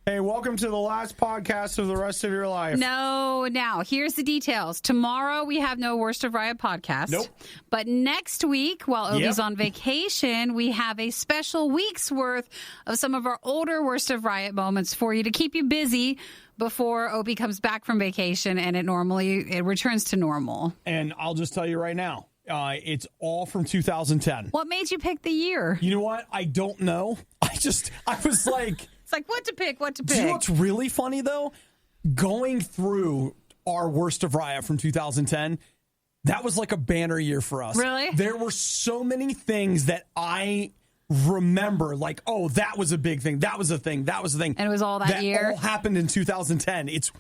Hey, welcome to the last podcast of the rest of your life. No, now, here's the details. Tomorrow, we have no Worst of Riot podcast. Nope. But next week, while Obi's on vacation, we have a special week's worth of some of our older Worst of Riot moments for you to keep you busy before Obi comes back from vacation, and it returns to normal. And I'll just tell you right now, it's all from 2010. What made you pick the year? You know what? I don't know. I was like... It's like, what to pick. Do you know what's really funny, though? Going through our Worst of Riot from 2010, that was like a banner year for us. Really? There were so many things that I remember, like, oh, that was a big thing. That was a thing. That was a thing. And it was all that year? That all happened in 2010. It's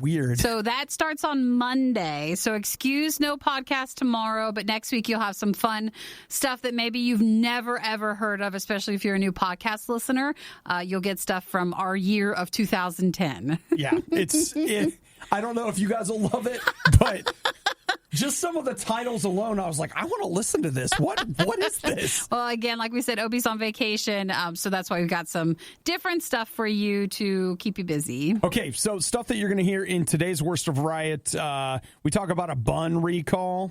weird. So that starts on Monday. So excuse no podcast tomorrow, but next week you'll have some fun stuff that maybe you've never, ever heard of, especially if you're a new podcast listener. You'll get stuff from our year of 2010. Yeah, I don't know if you guys will love it, but... Just some of the titles alone, I was like, I want to listen to this. What is this? Well, again, like we said, Obi's on vacation, so that's why we've got some different stuff for you to keep you busy. Okay, so stuff that you're going to hear in today's Worst of Riot. We talk about a bun recall,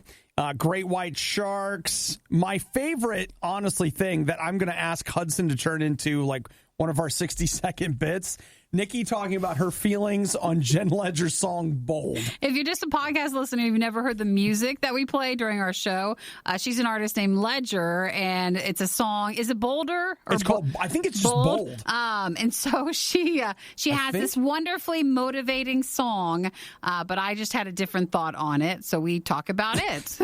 great white sharks. My favorite, honestly, thing that I'm going to ask Hudson to turn into like one of our 60-second bits. Nikki talking about her feelings on Jen Ledger's song Bold. If you're just a podcast listener, you've never heard the music that we play during our show. She's an artist named Ledger, and it's a song. Is it Bolder? It's called, I think it's just Bold. And so she has this wonderfully motivating song, but I just had a different thought on it, so we talk about it.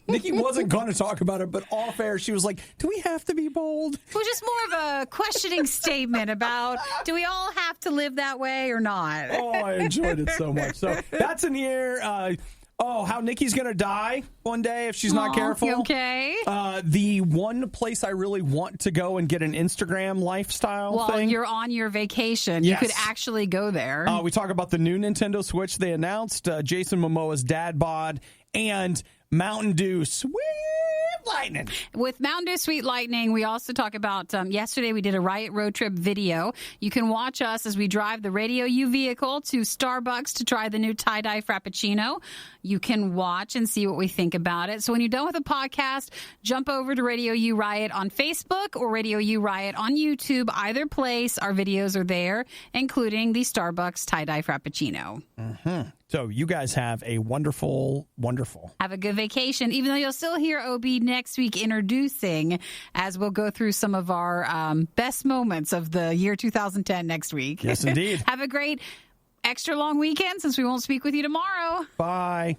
Nikki wasn't going to talk about it, but off air, she was like, do we have to be bold? It was just more of a questioning statement about, do we all have to live that way or not? Oh, I enjoyed it so much. So that's in here. How Nikki's going to die one day if she's not careful. You okay? The one place I really want to go and get an Instagram lifestyle thing. Well, you're on your vacation. Yes. You could actually go there. We talk about the new Nintendo Switch they announced, Jason Momoa's dad bod, and Mountain Dew Sweet Lightning. With Mountain Dew Sweet Lightning, we also talk about yesterday we did a Riot road trip video. You can watch us as we drive the RadioU vehicle to Starbucks to try the new tie-dye Frappuccino. You can watch and see what we think about it. So when you're done with the podcast, jump over to RadioU Riot on Facebook or RadioU Riot on YouTube. Either place, our videos are there, including the Starbucks tie-dye Frappuccino. Mm-hmm. So you guys have a wonderful... Have a good vacation, even though you'll still hear Obi next week introducing as we'll go through some of our best moments of the year 2010 next week. Yes, indeed. Have a great extra long weekend since we won't speak with you tomorrow. Bye.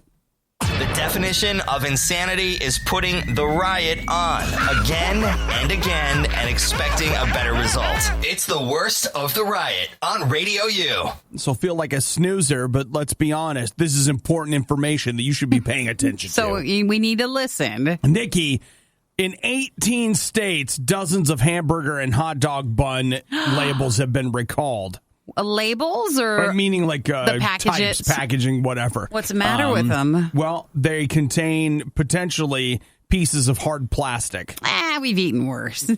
The definition of insanity is putting the riot on again and again and expecting a better result. It's the Worst of the Riot on Radio U. So feel like a snoozer, but let's be honest. This is important information that you should be paying attention to. So we need to listen. Nikki, in 18 states, dozens of hamburger and hot dog bun labels have been recalled. Labels or meaning like the packages? Types, packaging, whatever. What's the matter with them? Well, they contain potentially pieces of hard plastic. We've eaten worse.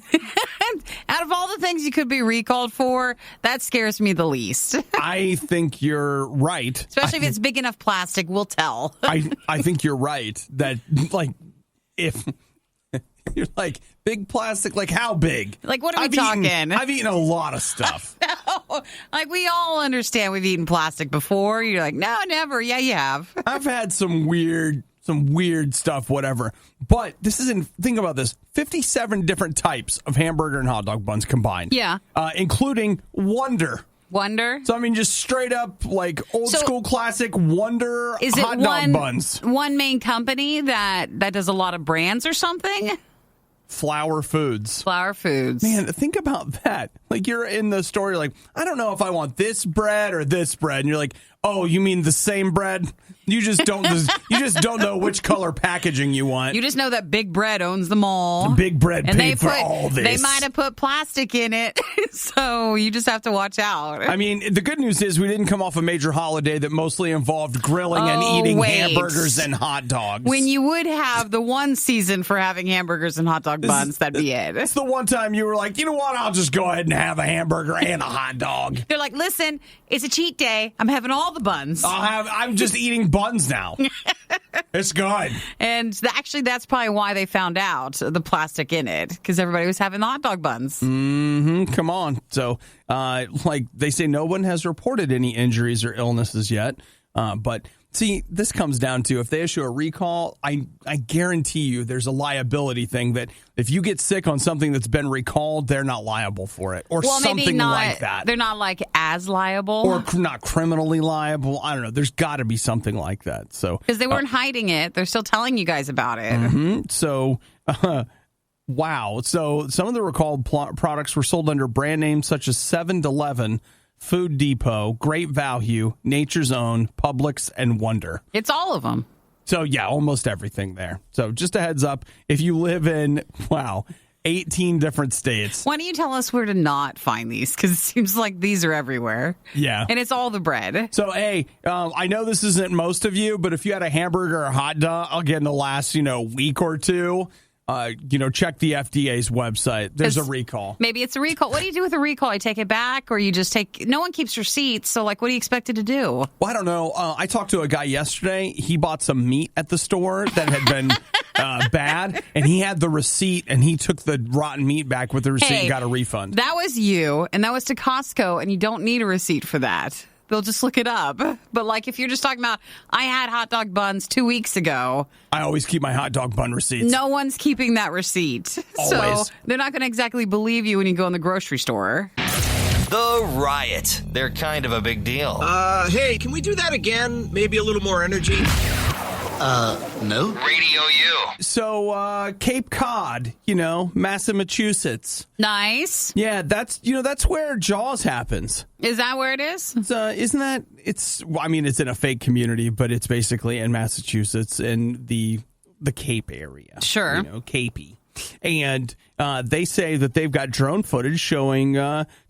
Out of all the things you could be recalled for, that scares me the least. I think you're right. Especially if it's big enough plastic, we'll tell. I think you're right that, like, if you're like, big plastic, like how big? Like, what are we talking? I've eaten a lot of stuff. No, like, we all understand we've eaten plastic before. You're like, no, never. Yeah, you have. I've had some weird stuff, whatever. But think about this, 57 different types of hamburger and hot dog buns combined. Yeah. Including Wonder. So, I mean, just straight up, like, old school classic Wonder hot dog buns. One main company that does a lot of brands or something? Flower Foods. Man, think about that. Like, you're in the store, you're like, I don't know if I want this bread or this bread. And you're like, Oh, you mean the same bread? You just don't know which color packaging you want. You just know that Big Bread owns them all. Big Bread and paid for all this. They might have put plastic in it, so you just have to watch out. I mean, the good news is we didn't come off a major holiday that mostly involved grilling and eating hamburgers and hot dogs. When you would have the one season for having hamburgers and hot dog buns, that'd be it. It's the one time you were like, you know what, I'll just go ahead and have a hamburger and a hot dog. They're like, listen, it's a cheat day. I'm having all the buns. I'm just eating buns now. It's good. And actually, that's probably why they found out the plastic in it, because everybody was having the hot dog buns. Come on. So, like they say, no one has reported any injuries or illnesses yet. But see, this comes down to if they issue a recall, I guarantee you there's a liability thing that if you get sick on something that's been recalled, they're not liable for it or something like that. They're not like as liable or not criminally liable. I don't know. There's got to be something like that. So because they weren't hiding it, they're still telling you guys about it. So. Wow. So some of the recalled products were sold under brand names such as 7-Eleven, Food Depot, Great Value, Nature's Own, Publix, and Wonder. It's all of them. So, yeah, almost everything there. So just a heads up, if you live in, 18 different states. Why don't you tell us where to not find these? Because it seems like these are everywhere. Yeah. And it's all the bread. So, hey, I know this isn't most of you, but if you had a hamburger or a hot dog, again, the last, week or two, check the FDA's website. There's a recall. Maybe it's a recall. What do you do with a recall? You take it back, or you just no one keeps receipts. So, what do you expect it to do? Well, I don't know. I talked to a guy yesterday. He bought some meat at the store that had been bad, and he had the receipt, and he took the rotten meat back with the receipt and got a refund. That was you, and that was to Costco, and you don't need a receipt for that. They'll just look it up. But if you're just talking about, I had hot dog buns 2 weeks ago. I always keep my hot dog bun receipts. No one's keeping that receipt. Always. So they're not going to exactly believe you when you go in the grocery store. The Riot. They're kind of a big deal. Hey, can we do that again? Maybe a little more energy? No. RadioU. So, Cape Cod, Massachusetts. Nice. Yeah, that's where Jaws happens. Is that where it is? Isn't that? It's in a fake community, but it's basically in Massachusetts in the Cape area. Sure. Capey. And they say that they've got drone footage showing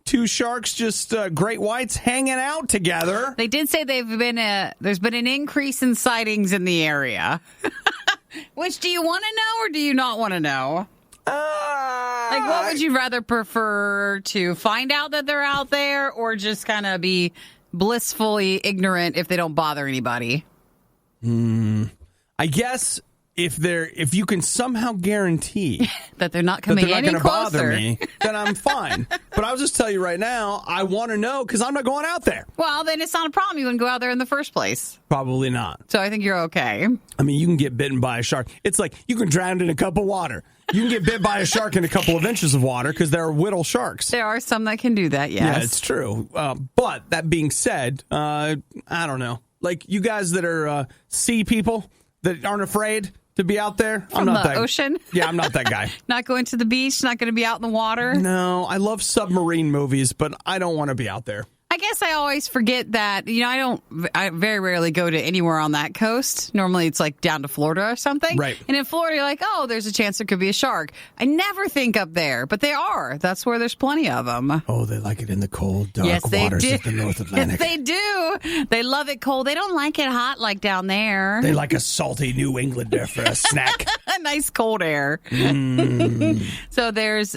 two sharks, just great whites, hanging out together. They did say there's been an increase in sightings in the area. Which, do you want to know or do you not want to know? What would you rather prefer, to find out that they're out there or just kind of be blissfully ignorant if they don't bother anybody? I guess if you can somehow guarantee that they're not coming any gonna closer, bother me, then I'm fine. But I'll just tell you right now, I want to know because I'm not going out there. Well, then it's not a problem. You wouldn't go out there in the first place. Probably not. So I think you're okay. I mean, you can get bitten by a shark. It's like you can drown in a cup of water. You can get bit by a shark in a couple of inches of water because they're whittle sharks. There are some that can do that, yes. Yeah, it's true. But that being said, I don't know. You guys that are sea people that aren't afraid to be out there. From the ocean? Yeah, I'm not that guy. Not going to the beach, not going to be out in the water? No, I love submarine movies, but I don't want to be out there. I guess I always forget that, I very rarely go to anywhere on that coast. Normally it's down to Florida or something. Right. And in Florida, you're like, oh, there's a chance there could be a shark. I never think up there, but they are. That's where there's plenty of them. Oh, they like it in the cold, dark waters of the North Atlantic. Yes, they do. They love it cold. They don't like it hot like down there. They like a salty New Englander for a snack. A nice cold air. So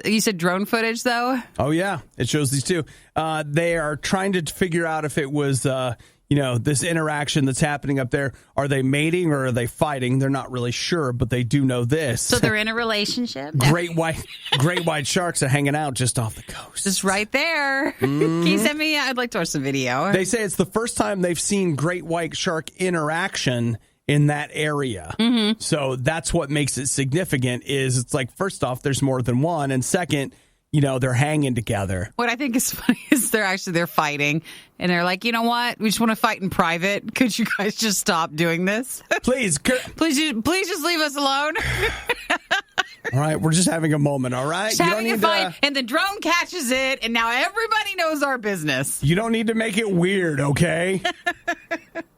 you said drone footage, though? Oh, yeah. It shows these two. They are trying to figure out if it was, this interaction that's happening up there. Are they mating or are they fighting? They're not really sure, but they do know this. So they're in a relationship? Great white sharks are hanging out just off the coast. Just right there. Can you send me? I'd like to watch the video. They say it's the first time they've seen great white shark interaction in that area. Mm-hmm. So that's what makes it significant is it's first off, there's more than one. And second, they're hanging together. What I think is funny is they're fighting, and they're like, you know what? We just want to fight in private. Could you guys just stop doing this? Please just leave us alone. All right, we're just having a moment, all right? Just having a fight, and the drone catches it, and now everybody knows our business. You don't need to make it weird, okay?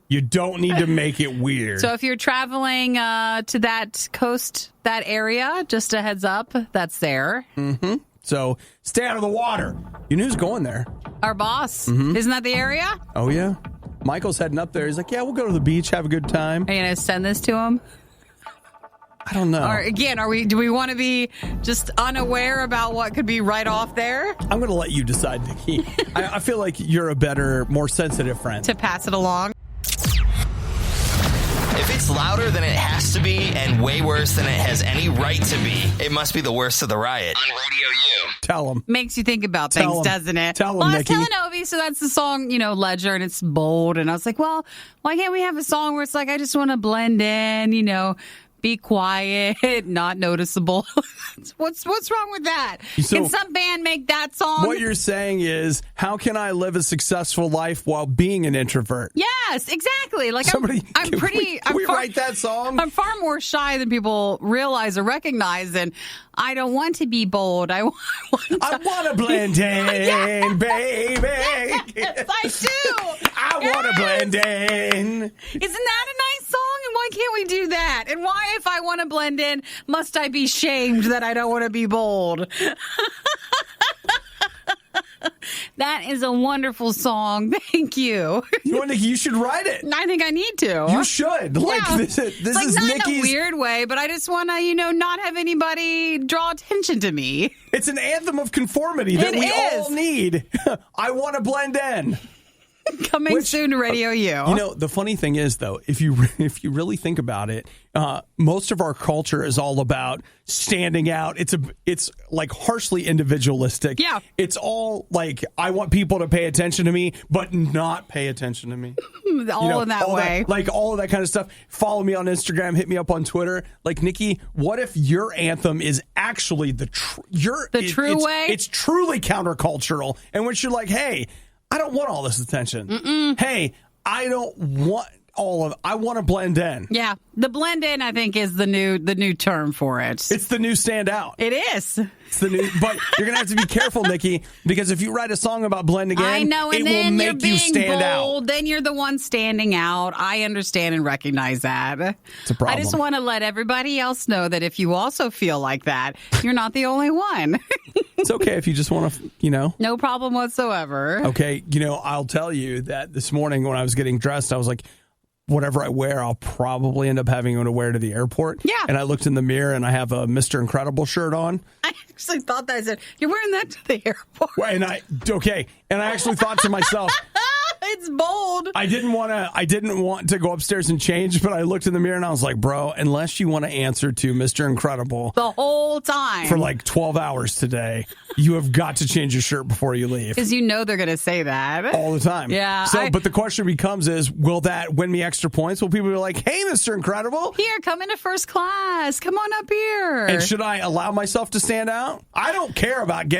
You don't need to make it weird. So if you're traveling to that coast, that area, just a heads up, that's there. Mm-hmm. So stay out of the water. You knew who's going there. Our boss. Isn't that the area? Oh, yeah. Michael's heading up there. He's like, yeah, we'll go to the beach, have a good time. Are you going to send this to him? I don't know. Or again, do we want to be just unaware about what could be right off there? I'm going to let you decide, Nikki. I feel like you're a better, more sensitive friend. To pass it along. If it's louder than it has to be and way worse than it has any right to be, it must be the worst of the riot. On Radio U. Tell them. Makes you think about things, doesn't it? Tell them, well, Nikki. I was telling Obi, so that's the song, Ledger, and it's bold. And I was like, well, why can't we have a song where it's like, I just want to blend in, be quiet, not noticeable. What's wrong with that? So, can some band make that song? What you're saying is, how can I live a successful life while being an introvert? Yes, exactly. Like Can we write that song? I'm far more shy than people realize or recognize, and I don't want to be bold. I want to blend in, baby. Yes, I do. I want to blend in. Isn't that a nice song? And why can't we do that? And why, if I want to blend in, must I be shamed that I don't want to be bold? That is a wonderful song. Thank you. You should write it. I think I need to. You should. This like, is not Nikki's. in a weird way, but I just want to, not have anybody draw attention to me. It's an anthem of conformity that we all need. I want to blend in. Coming soon to Radio U. The funny thing is, though, if you really think about it, most of our culture is all about standing out. It's like harshly individualistic. Yeah. It's all like, I want people to pay attention to me, but not pay attention to me. all in that way. All of that kind of stuff. Follow me on Instagram. Hit me up on Twitter. Like, Nikki, what if your anthem is actually the true way? It's truly countercultural. And when you're like, hey, I don't want all this attention. Hey, I don't want all of it. I want to blend in. Yeah. The blend in, I think, is the new term for it. It's the new standout. It is. It's the new, but you're going to have to be careful, Nikki, because if you write a song about blending in, I know, and it then will make you stand bold, out. Then you're the one standing out. I understand and recognize that. It's a problem. I just want to let everybody else know that if you also feel like that, you're not the only one. It's okay if you just want to, No problem whatsoever. Okay, I'll tell you that this morning when I was getting dressed, I was like, whatever I wear, I'll probably end up having to wear to the airport. Yeah. And I looked in the mirror and I have a Mr. Incredible shirt on. I actually thought that. I said, you're wearing that to the airport. And I actually thought to myself, it's bold. I didn't want to go upstairs and change, but I looked in the mirror and I was like, bro, unless you want to answer to Mr. Incredible the whole time for like 12 hours today, you have got to change your shirt before you leave. Because they're going to say that. All the time. Yeah. But the question becomes will that win me extra points? Will people be like, hey, Mr. Incredible? Here, come into first class. Come on up here. And should I allow myself to stand out? I don't care about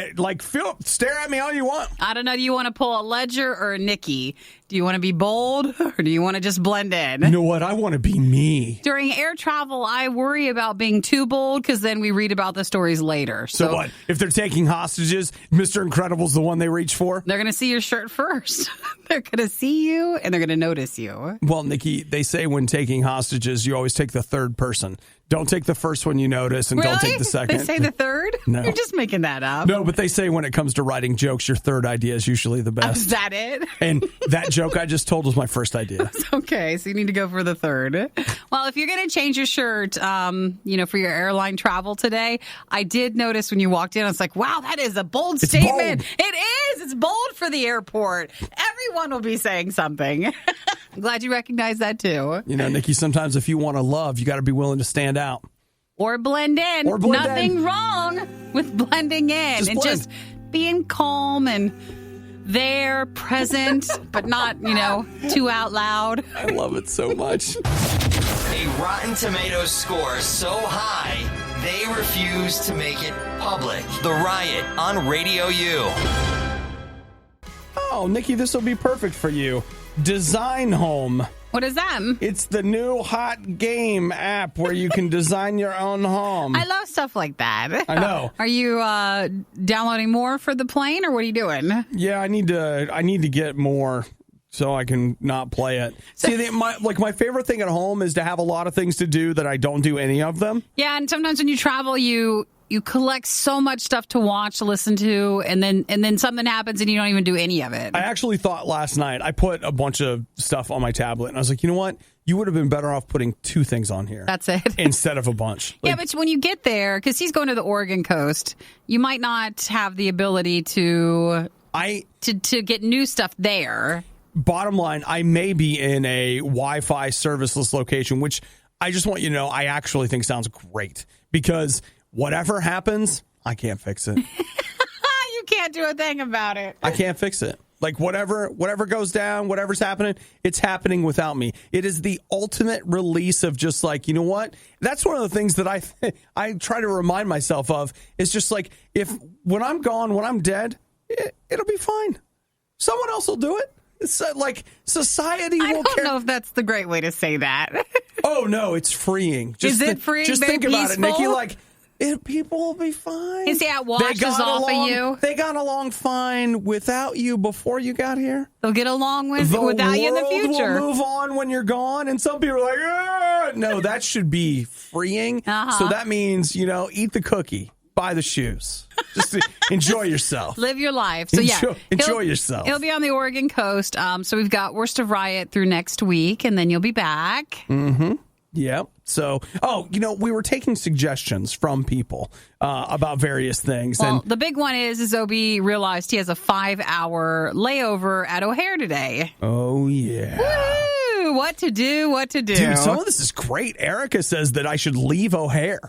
stare at me all you want. I don't know. Do you want to pull a Ledger or a Nikki? Do you want to be bold or do you want to just blend in? You know what? I want to be me. During air travel, I worry about being too bold because then we read about the stories later. So what? If they're taking hostages, Mr. Incredible's the one they reach for? They're going to see your shirt first. They're going to see you and they're going to notice you. Well, Nikki, they say when taking hostages, you always take the third person. Don't take the first one you notice and don't take the second. They say the third? No. You're just making that up. No, but they say when it comes to writing jokes, your third idea is usually the best. Is that it? And that joke I just told was my first idea. Okay, so you need to go for the third. Well, if you're going to change your shirt, for your airline travel today, I did notice when you walked in, I was like, wow, that is a bold statement. Bold. It is. It's bold for the airport. Everyone will be saying something. I'm glad you recognize that too. Nikki, sometimes if you want to love, you got to be willing to stand out. Or blend in. Nothing wrong with blending in. Just being calm and there, present, but not, too out loud. I love it so much. A Rotten Tomatoes score so high, they refuse to make it public. The Riot on Radio U. Oh, Nikki, this will be perfect for you. Design Home. What is that? It's the new hot game app where you can design your own home. I love stuff like that. I know. Are you downloading more for the plane, or what are you doing? Yeah, I need to get more so I can not play it. See, my favorite thing at home is to have a lot of things to do that I don't do any of them. Yeah, and sometimes when you travel, you collect so much stuff to watch, to listen to, and then something happens and you don't even do any of it. I actually thought last night, I put a bunch of stuff on my tablet, and I was like, you know what? You would have been better off putting 2 things on here. That's it. Instead of a bunch. Yeah, but when you get there, because he's going to the Oregon coast, you might not have the ability to get new stuff there. Bottom line, I may be in a Wi-Fi serviceless location, which I just want you to know I actually think sounds great. Because whatever happens, I can't fix it. You can't do a thing about it. I can't fix it. Like whatever goes down, whatever's happening, it's happening without me. It is the ultimate release of just like, you know what? That's one of the things that I try to remind myself of is just like, when I'm gone, when I'm dead, it'll be fine. Someone else will do it. It's like society won't care. I don't know if that's the great way to say that. Oh, no, it's freeing. Is it freeing? Just think about it, Nikki. Like, people will be fine. You see how it washes off of you? They got along fine without you before you got here. They'll get along without you in the future. The world will move on when you're gone, and some people are like, ah! No, that should be freeing. So that means, eat the cookie, buy the shoes. Just enjoy yourself. Live your life. So enjoy yourself. He'll be on the Oregon coast. So we've got Worst of Riot through next week, and then you'll be back. Mm-hmm. Yeah. So, we were taking suggestions from people about various things. Well, the big one is Obi realized he has a 5-hour layover at O'Hare today. Oh, yeah. Woo! What to do? Dude, some of this is great. Erica says that I should leave O'Hare.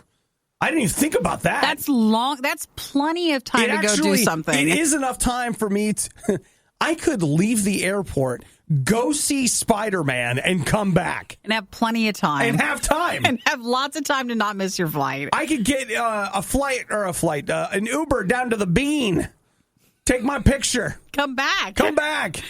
I didn't even think about that. That's long. That's plenty of time to go do something. It is enough time for me to... I could leave the airport, go see Spider-Man, and come back. And have plenty of time. And have time. And have lots of time to not miss your flight. I could get an Uber down to the Bean. Take my picture. Come back.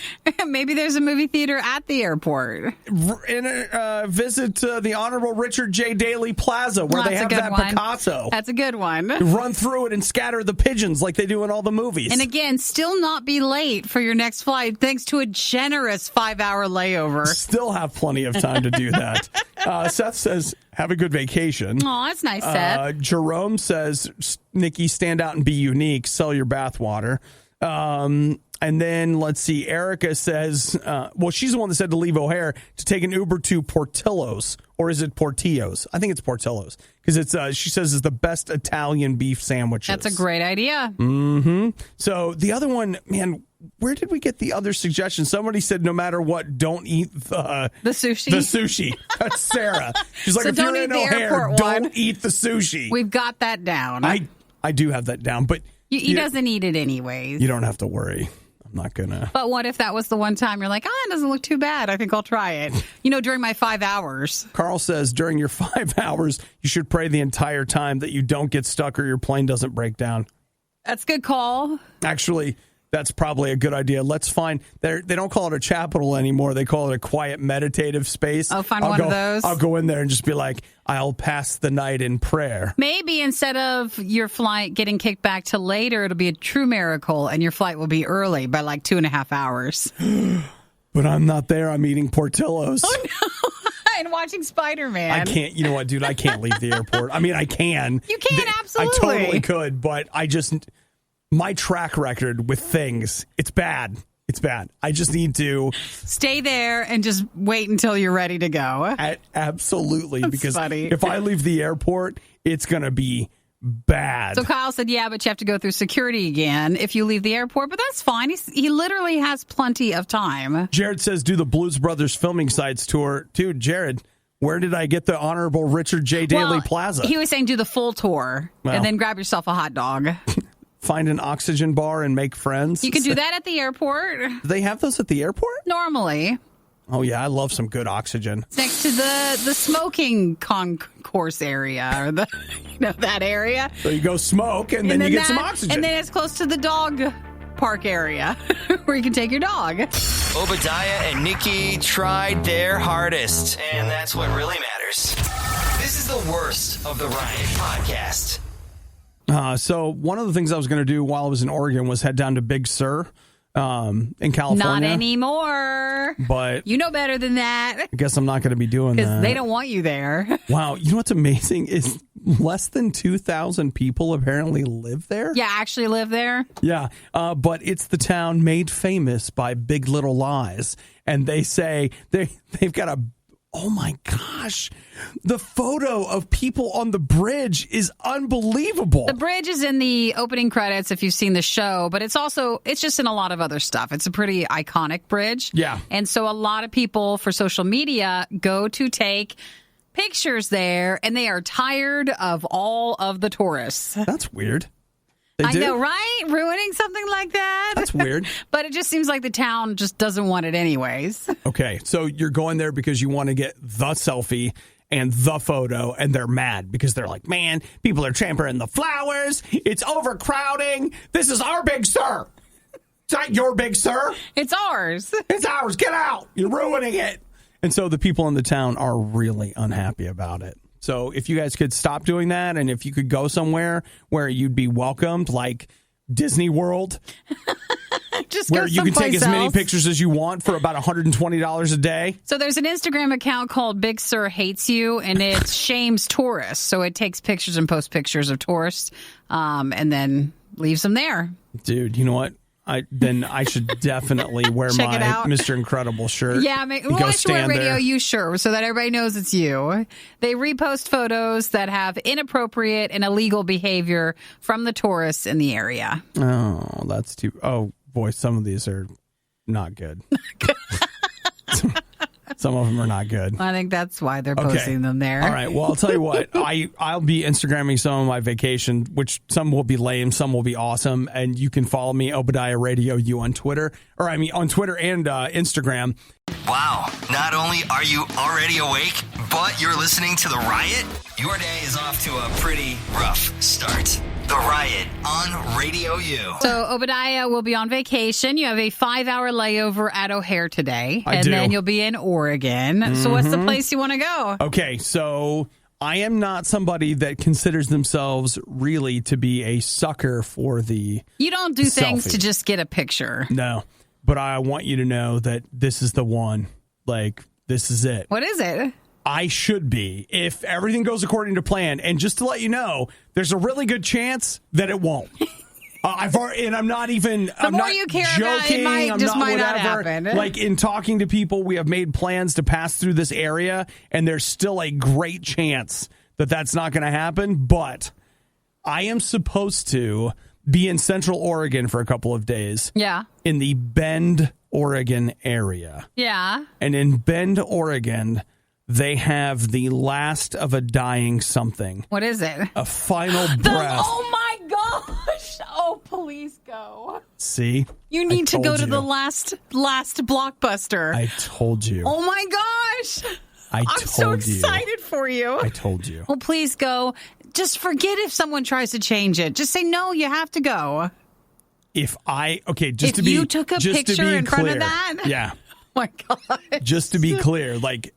Maybe there's a movie theater at the airport. Visit the Honorable Richard J. Daley Plaza where they have that Picasso. That's a good one. Run through it and scatter the pigeons like they do in all the movies. And again, still not be late for your next flight thanks to a generous 5-hour layover. Still have plenty of time to do that. Seth says, have a good vacation. Oh, that's nice, Seth. Jerome says, Nikki, stand out and be unique. Sell your bathwater. And then let's see. Erica says, she's the one that said to leave O'Hare to take an Uber to Portillo's, or is it Portillo's? I think it's Portillo's because she says it's the best Italian beef sandwiches. That's a great idea. Mm-hmm. So the other one, man, where did we get the other suggestion? Somebody said, no matter what, don't eat the sushi. The sushi. That's Sarah. She's like, so if you're in O'Hare, don't eat the sushi. We've got that down. I do have that down, but he doesn't eat it anyways. You don't have to worry. I'm not gonna. But what if that was the one time you're like, it doesn't look too bad. I think I'll try it. During my 5 hours. Carl says during your 5 hours, you should pray the entire time that you don't get stuck or your plane doesn't break down. That's a good call. Actually, that's probably a good idea. Let's find, they don't call it a chapel anymore. They call it a quiet meditative space. I'll find one of those. I'll go in there and just be like, I'll pass the night in prayer. Maybe instead of your flight getting kicked back to later, it'll be a true miracle and your flight will be early by like 2.5 hours. But I'm not there. I'm eating Portillo's. Oh, no. And watching Spider-Man. I can't, you know what, dude? I can't leave the airport. I mean, I can. You can, absolutely. I totally could, but my track record with things, it's bad. It's bad. I just need to stay there and just wait until you're ready to go. Absolutely. That's because funny. If I leave the airport, it's going to be bad. So Kyle said, yeah, but you have to go through security again if you leave the airport, but that's fine. He literally has plenty of time. Jared says, do the Blues Brothers filming sites tour. Dude, Jared, where did I get the Honorable Richard J. Daley Plaza? He was saying do the full tour and then grab yourself a hot dog. Find an oxygen bar and make friends. You can do that at the airport. Do they have those at the airport? Normally. Oh, yeah. I love some good oxygen. It's next to the smoking concourse area or that area. So you go smoke and then you get some oxygen. And then it's close to the dog park area where you can take your dog. Obadiah and Nikki tried their hardest, and that's what really matters. This is the Worst of the Riot podcast. So one of the things I was going to do while I was in Oregon was head down to Big Sur in California. Not anymore. But you know better than that. I guess I'm not going to be doing that. Because they don't want you there. Wow. You know what's amazing is less than 2,000 people apparently live there. Yeah, actually live there. Yeah. But it's the town made famous by Big Little Lies. And they say they've got oh my gosh, the photo of people on the bridge is unbelievable. The bridge is in the opening credits if you've seen the show, but it's just in a lot of other stuff. It's a pretty iconic bridge. Yeah. And so a lot of people for social media go to take pictures there, and they are tired of all of the tourists. That's weird. I know, right? Ruining something like that. That's weird. But it just seems like the town just doesn't want it anyways. Okay, so you're going there because you want to get the selfie and the photo, and they're mad because they're like, man, people are trampling the flowers. It's overcrowding. This is our Big Sur. It's not your Big Sur. It's ours. It's ours. Get out. You're ruining it. And so the people in the town are really unhappy about it. So if you guys could stop doing that, and if you could go somewhere where you'd be welcomed, like Disney World, just where go you can take as many else. pictures as you want for about $120 a day. So there's an Instagram account called Big Sur Hates You, and it shames tourists. So it takes pictures and posts pictures of tourists, and then leaves them there. Dude, you know what? I should definitely wear my Mr. Incredible shirt. Yeah, I should wear RadioU shirt so that everybody knows it's you. They repost photos that have inappropriate and illegal behavior from the tourists in the area. Oh, that's too... Oh, boy, some of these are not good. Some of them are not good. I think that's why they're posting them there. All right. Well, I'll tell you what. I'll be Instagramming some of my vacation, which some will be lame, some will be awesome. And you can follow me, Obadiah RadioU on Twitter. On Twitter and Instagram. Wow. Not only are you already awake, but you're listening to The Riot? Your day is off to a pretty rough start. The Riot on RadioU. So Obadiah will be on vacation. You have a 5-hour layover at O'Hare today. I do. Then you'll be in Oregon. Mm-hmm. So what's the place you want to go? Okay, so I am not somebody that considers themselves really to be a sucker for the You don't do things selfie. to just get a picture. No, but I want you to know that this is the one. Like, this is it. What is it? I should be, if everything goes according to plan. And just to let you know, there's a really good chance that it won't. I'm not even. I'm not you care joking. about it, might not happen. Like, in talking to people, we have made plans to pass through this area, and there's still a great chance that that's not going to happen. But I am supposed to be in Central Oregon for a couple of days. Yeah. In the Bend, Oregon area. Yeah. And in Bend, Oregon, they have the last of a dying something. What is it? A final breath. Oh my gosh. Oh, please go. See? You need to go to the last blockbuster. I told you. Oh my gosh. I'm so excited for you. I told you. Well, please go. Just forget if someone tries to change it. Just say, no, you have to go. If you took a picture in front of that? Yeah. Oh my God. Just to be clear, like,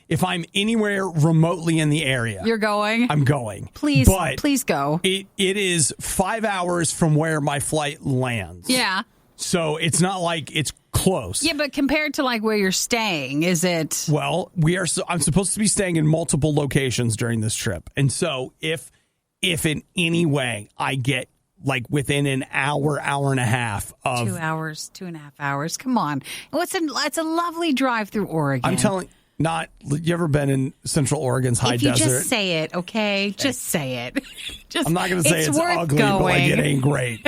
if I'm anywhere remotely in the area, you're going? I'm going. Please go. It is 5 hours from where my flight lands. Yeah. So it's not like it's close. Yeah, but compared to like where you're staying, is it? Well, I'm supposed to be staying in multiple locations during this trip. And so if in any way I get like within an hour and a half of 2 hours, 2.5 hours. Come on. It's a lovely drive through Oregon. I'm telling you ever been in Central Oregon's high desert? Just say it, okay? Just say it. I'm not going to say it's ugly, going. but like it ain't great.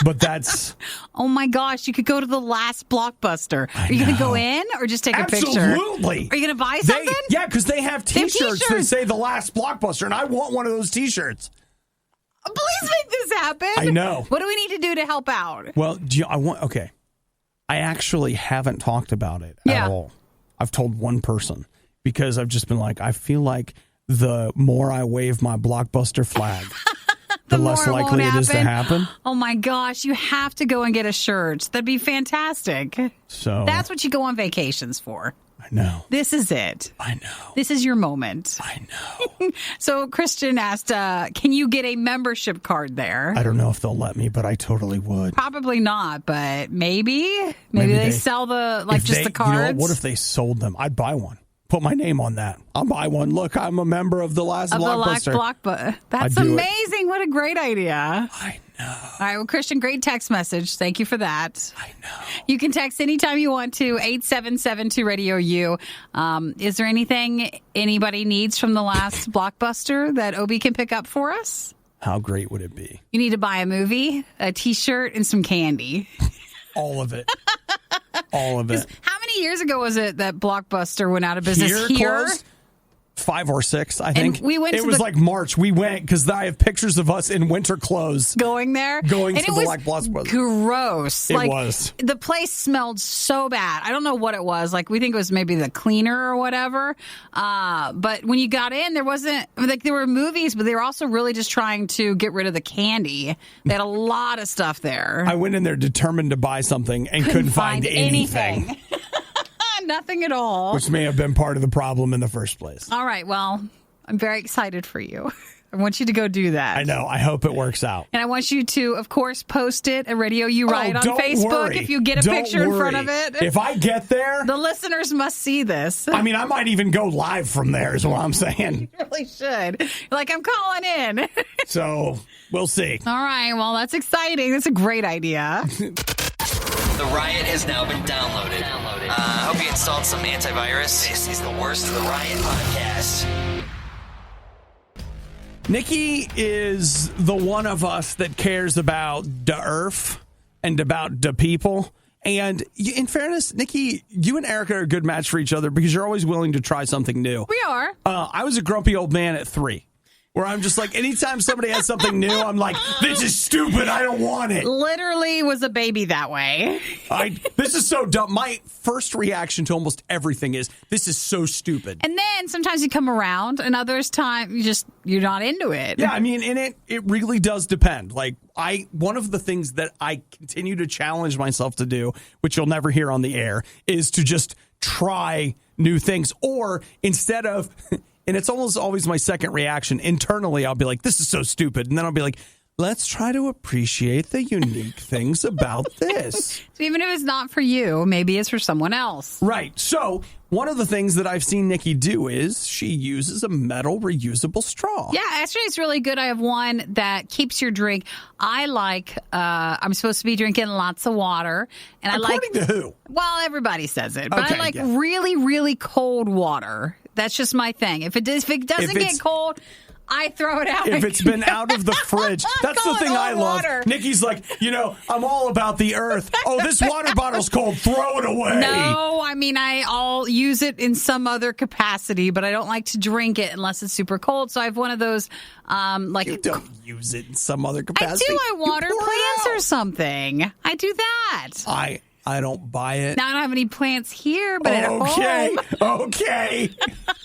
But that's... Oh my gosh, you could go to the last blockbuster. Are you going to go in or just take a picture? Absolutely. Are you going to buy something? Yeah, because they have t-shirts that say the last blockbuster, and I want one of those t-shirts. Please make this happen. I know. What do we need to do to help out? Well, I actually haven't talked about it at all. I've told one person because I've just been like, I feel like the more I wave my blockbuster flag, the less likely it is to happen. Oh my gosh, you have to go and get a shirt. That'd be fantastic. So that's what you go on vacations for. I know. This is it. I know. This is your moment. I know. So Christian asked, can you get a membership card there? I don't know if they'll let me, but I totally would. Probably not, but maybe they sell the the cards. You know what if they sold them? I'd buy one. Put my name on that. I'll buy one. Look, I'm a member of the last Blockbuster. That's amazing. What a great idea. I know. All right, well, Christian, great text message. Thank you for that. I know. You can text anytime you want to, 877-2-RADIO-U. Is there anything anybody needs from the last Blockbuster that Obi can pick up for us? How great would it be? You need to buy a movie, a T-shirt, and some candy. All of it. All of it. How many years ago was it that Blockbuster went out of business here? Closed? 5 or 6, I think. And we went. It was like March. We went because I have pictures of us in winter clothes going there, going to the Blockbuster. Gross. It was. The place smelled so bad. I don't know what it was. Like we think it was maybe the cleaner or whatever. But when you got in, there wasn't there were movies, but they were also really just trying to get rid of the candy. They had a lot of stuff there. I went in there determined to buy something and couldn't find anything. Nothing at all. Which may have been part of the problem in the first place. All right. Well, I'm very excited for you. I want you to go do that. I know. I hope it works out. And I want you to, of course, post it at RadioU Riot on Facebook. Worry. If you get a picture in front of it. If I get there. The listeners must see this. I mean, I might even go live from there is what I'm saying. You really should. You're like, I'm calling in. So, we'll see. All right. Well, that's exciting. That's a great idea. The Riot has now been downloaded. Hope you installed some antivirus. This is the worst of the Riot podcast. Nikki is the one of us that cares about the earth and about the people. And in fairness, Nikki, you and Erica are a good match for each other because you're always willing to try something new. We are. I was a grumpy old man at 3. Where I'm just like, anytime somebody has something new, I'm like, this is stupid. I don't want it. Literally was a baby that way. This is so dumb. My first reaction to almost everything is, this is so stupid. And then sometimes you come around, and others time you're not into it. Yeah, I mean, and it really does depend. Like, one of the things that I continue to challenge myself to do, which you'll never hear on the air, is to just try new things. Or instead of... And it's almost always my second reaction. Internally, I'll be like, this is so stupid. And then I'll be like, let's try to appreciate the unique things about this. So even if it's not for you, maybe it's for someone else. Right. So one of the things that I've seen Nikki do is she uses a metal reusable straw. Yeah, actually, it's really good. I have one that keeps your drink. I like, I'm supposed to be drinking lots of water. And According to who? Well, everybody says it. But okay, I like really, really cold water. That's just my thing. If it doesn't get cold, I throw it out. If it's been out of the fridge, that's the thing I love. Water. Nikki's like, I'm all about the earth. Oh, this water bottle's cold. Throw it away. No, I mean, I'll use it in some other capacity, but I don't like to drink it unless it's super cold. So I have one of those, You don't use it in some other capacity. I do. I water plants or something. I do that. I don't buy it. Now, I don't have any plants here, but at home. Okay.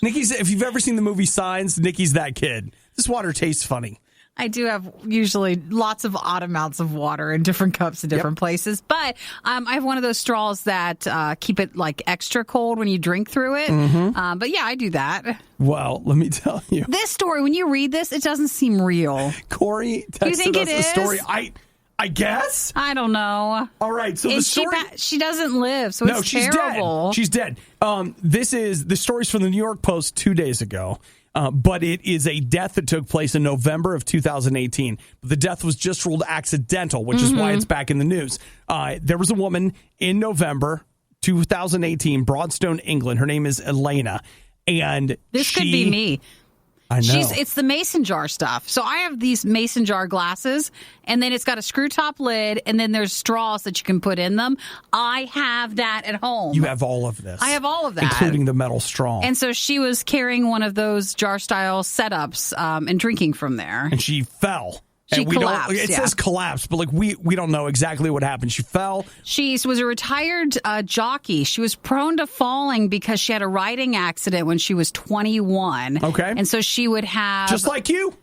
Nikki's, if you've ever seen the movie Signs, Nikki's that kid. This water tastes funny. I do have usually lots of odd amounts of water in different cups in different places. But I have one of those straws that keep it like extra cold when you drink through it. Mm-hmm. But yeah, I do that. Well, let me tell you. This story, when you read this, it doesn't seem real. Corey texted us a story. I guess? I don't know. All right, so the story... She doesn't live, so it's terrible. She's dead. The story's from the New York Post 2 days ago, but it is a death that took place in November of 2018. The death was just ruled accidental, which is why it's back in the news. There was a woman in November 2018, Broadstone, England. Her name is Elena, and this could be me. I know. It's the mason jar stuff. So I have these mason jar glasses, and then it's got a screw top lid, and then there's straws that you can put in them. I have that at home. You have all of this. I have all of that. Including the metal straw. And so she was carrying one of those jar-style setups and drinking from there. And she fell. She collapsed. It says collapsed, but we don't know exactly what happened. She fell. She was a retired jockey. She was prone to falling because she had a riding accident when she was 21. Okay. And so she would have... Just like you?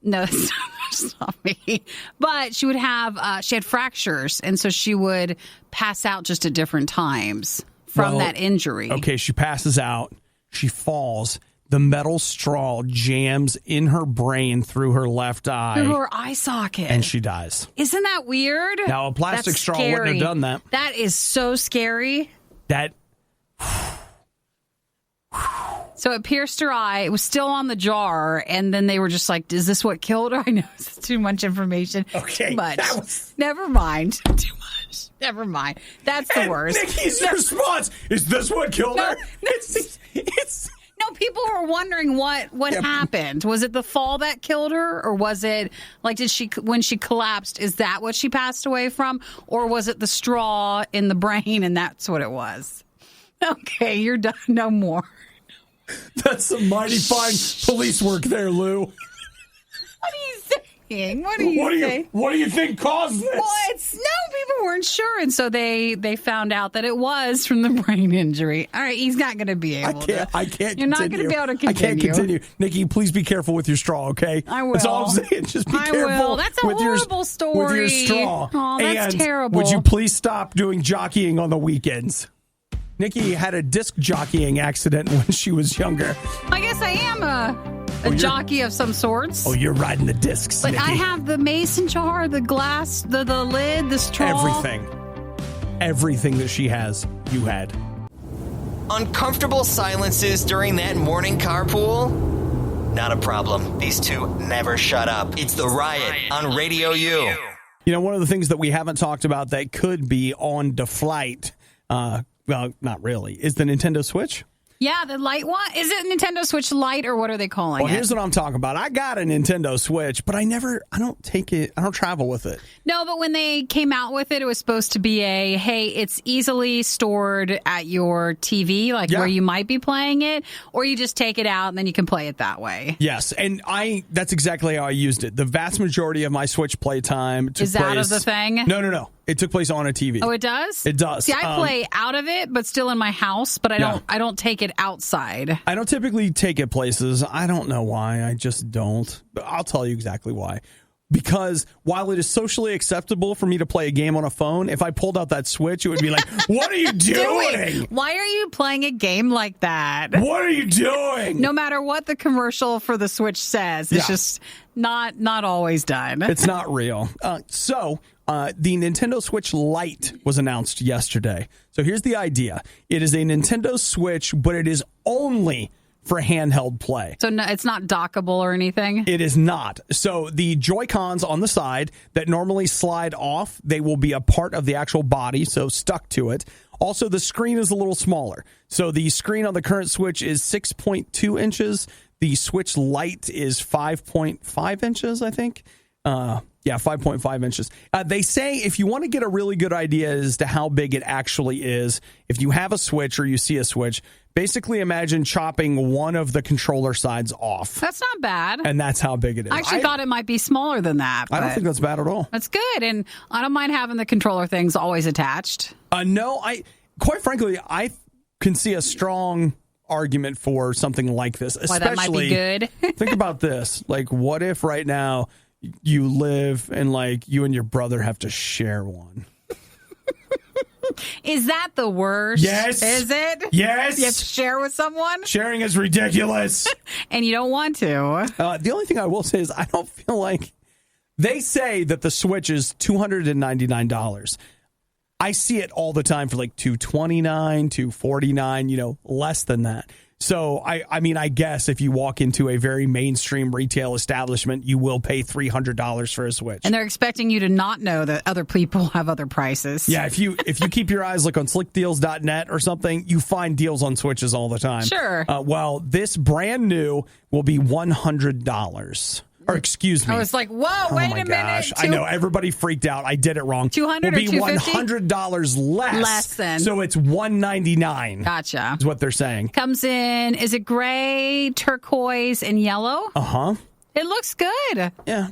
No, it's not me. But she would have... she had fractures, and so she would pass out just at different times from that injury. Okay, she passes out. She falls. The metal straw jams in her brain through her left eye. Through her eye socket. And she dies. Isn't that weird? Now, a plastic straw scary. wouldn't have done that. That is so scary. So it pierced her eye. It was still on the jar. And then they were just like, is this what killed her? I know it's too much information. Okay. Too much. Never mind. Too much. Never mind. That's the worst. Nikki's response, is this what killed her? No, people were wondering what happened. Was it the fall that killed her, or was it like when she collapsed? Is that what she passed away from, or was it the straw in the brain and that's what it was? Okay, you're done. No more. That's some mighty fine police work there, Lou. What are you saying? What are you saying? What do you think caused this? People weren't sure, and so they found out that it was from the brain injury. All right, he's not going to be able to. I can't. You're not going to be able to continue. I can't continue. Nikki, please be careful with your straw, okay? I will. That's all I'm saying. Just be careful. I will. That's a horrible story. With your straw. Oh, that's terrible. Would you please stop doing jockeying on the weekends? Nikki had a disc jockeying accident when she was younger. I guess I am a jockey of some sorts. Oh, you're riding the discs, But Nikki. I have the mason jar, the glass, the lid, the straw. Everything that she has, you had. Uncomfortable silences during that morning carpool? Not a problem. These two never shut up. It's the Riot on Radio U. You know, one of the things that we haven't talked about that could be on the flight, well, not really, is the Nintendo Switch. Yeah, the Lite one. Is it Nintendo Switch Lite, or what are they calling it? Well, here's what I'm talking about. I got a Nintendo Switch, but I don't take it. I don't travel with it. No, but when they came out with it, it was supposed to be hey, it's easily stored at your TV, where you might be playing it, or you just take it out and then you can play it that way. Yes, and that's exactly how I used it. The vast majority of my Switch playtime took place... Is out of the thing? No. It took place on a TV. Oh, it does? It does. See, I play out of it, but still in my house, but I don't take it outside. I don't typically take it places. I don't know why. I just don't. But I'll tell you exactly why. Because while it is socially acceptable for me to play a game on a phone, if I pulled out that Switch, it would be like, what are you doing? Why are you playing a game like that? What are you doing? No matter what the commercial for the Switch says, it's just not always done. It's not real. The Nintendo Switch Lite was announced yesterday. So here's the idea. It is a Nintendo Switch, but it is only for handheld play. So no, it's not dockable or anything? It is not. So the Joy-Cons on the side that normally slide off, they will be a part of the actual body, so stuck to it. Also, the screen is a little smaller. So the screen on the current Switch is 6.2 inches. The Switch Lite is 5.5 inches, I think. 5.5 inches. They say if you want to get a really good idea as to how big it actually is, if you have a Switch or you see a Switch, basically imagine chopping one of the controller sides off. That's not bad. And that's how big it is. I actually thought it might be smaller than that. I don't think that's bad at all. That's good. And I don't mind having the controller things always attached. No, quite frankly, I can see a strong argument for something like this. Why that might be good. Think about this. Like, what if right now you live and you and your brother have to share one? Is that the worst? Yes. Is it? Yes. You have to share with someone? Sharing is ridiculous. And you don't want to. The only thing I will say is I don't feel like they say that the Switch is $299. I see it all the time for $229, $249, less than that. So, I mean, I guess if you walk into a very mainstream retail establishment, you will pay $300 for a Switch. And they're expecting you to not know that other people have other prices. Yeah, if you keep your eyes on slickdeals.net or something, you find deals on Switches all the time. Sure. Well, this brand new will be $100. Or excuse me. I was like, whoa, wait a minute. Gosh. I know, everybody freaked out. I did it wrong. $200 will be or $250? $100 less. Less than. So it's $199. Gotcha. Is what they're saying. Comes in, is it gray, turquoise, and yellow? Uh-huh. It looks good. Yeah.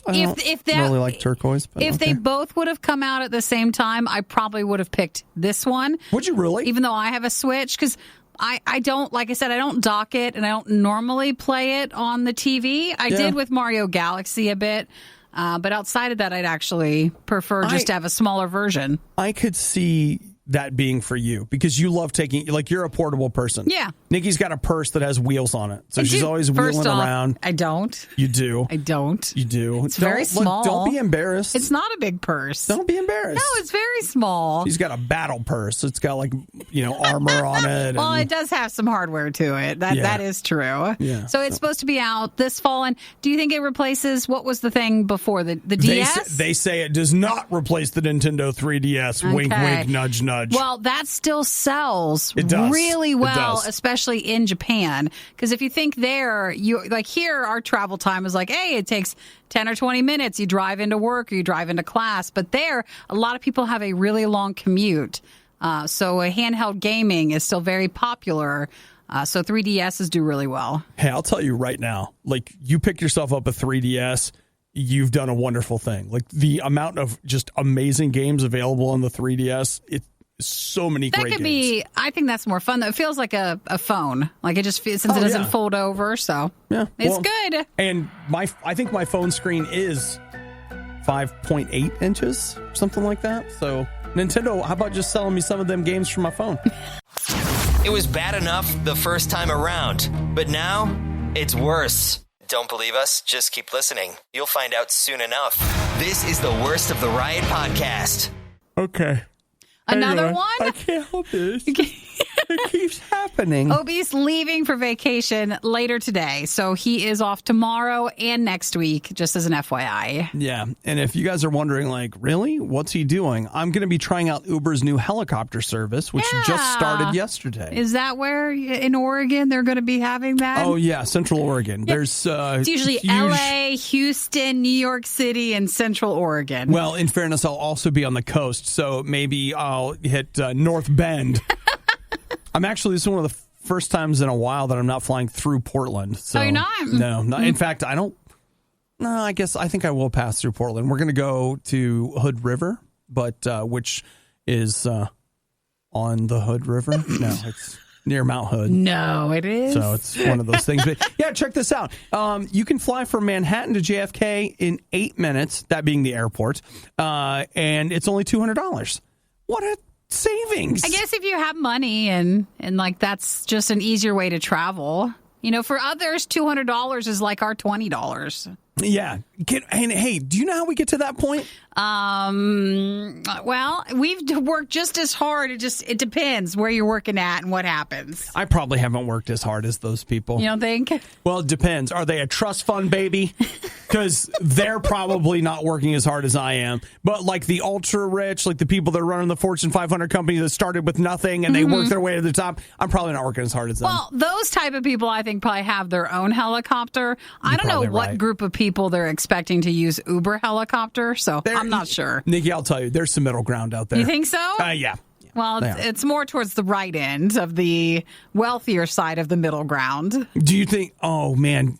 I don't really like turquoise. But if they both would have come out at the same time, I probably would have picked this one. Would you really? Even though I have a Switch, because I don't, like I said, I don't dock it, and I don't normally play it on the TV. I did with Mario Galaxy a bit, but outside of that, I'd actually prefer just to have a smaller version. I could see that being for you because you love taking, like, you're a portable person. Yeah. Nikki's got a purse that has wheels on it. So she's always wheeling around. I don't. You do. I don't. You do. It's very small. Don't be embarrassed. It's not a big purse. Don't be embarrassed. No, it's very small. She's got a battle purse. It's got, like, armor on it. Well, it does have some hardware to it. That is true. Yeah. So it's supposed to be out this fall. And do you think it replaces, what was the thing before, the DS? They say it does not replace the Nintendo 3DS. Okay. Wink, wink, nudge, nudge. Well, that still sells does. really well, especially in Japan. Because if you think there, here, our travel time is like, hey, it takes 10 or 20 minutes. You drive into work or you drive into class. But there, a lot of people have a really long commute. So a handheld gaming is still very popular. So 3DSs do really well. Hey, I'll tell you right now, like, you pick yourself up a 3DS, you've done a wonderful thing. Like, the amount of just amazing games available on the 3DS, it's so many great games. I think that's more fun. It feels like a phone. Like, it just feels, since it doesn't fold over, so it's good. And I think my phone screen is 5.8 inches, something like that. So, Nintendo, how about just selling me some of them games for my phone? It was bad enough the first time around, but now it's worse. Don't believe us? Just keep listening. You'll find out soon enough. This is the Worst of the Riot podcast. Okay. Another one? I can't help this. It keeps happening. Obie's leaving for vacation later today, so he is off tomorrow and next week, just as an FYI. Yeah, and if you guys are wondering, like, really? What's he doing? I'm going to be trying out Uber's new helicopter service, which just started yesterday. Is that where, in Oregon, they're going to be having that? Oh, yeah, Central Oregon. There's it's usually L.A., Houston, New York City, and Central Oregon. Well, in fairness, I'll also be on the coast, so maybe I'll hit North Bend. This is one of the first times in a while that I'm not flying through Portland. So, oh, you're not? No. In fact, I don't. No, I think I will pass through Portland. We're going to go to Hood River, but which is on the Hood River. No, it's near Mount Hood. No, it is. So it's one of those things. But yeah, check this out. You can fly from Manhattan to JFK in 8 minutes, that being the airport, and it's only $200. What a savings. I guess if you have money and like that's just an easier way to travel. For others, $200 is like our $20. Yeah. And hey, do you know how we get to that point? Well, we've worked just as hard. It depends where you're working at and what happens. I probably haven't worked as hard as those people. You don't think? Well, it depends. Are they a trust fund baby? Because they're probably not working as hard as I am. But like the ultra rich, like the people that are running the Fortune 500 company that started with nothing and they work their way to the top, I'm probably not working as hard as them. Well, those type of people, I think, probably have their own helicopter. I don't know what group of people they're expecting to use Uber helicopter, so I'm not sure. Nikki, I'll tell you, there's some middle ground out there. You think so? Yeah. Well, it's more towards the right end of the wealthier side of the middle ground. Do you think, oh, man,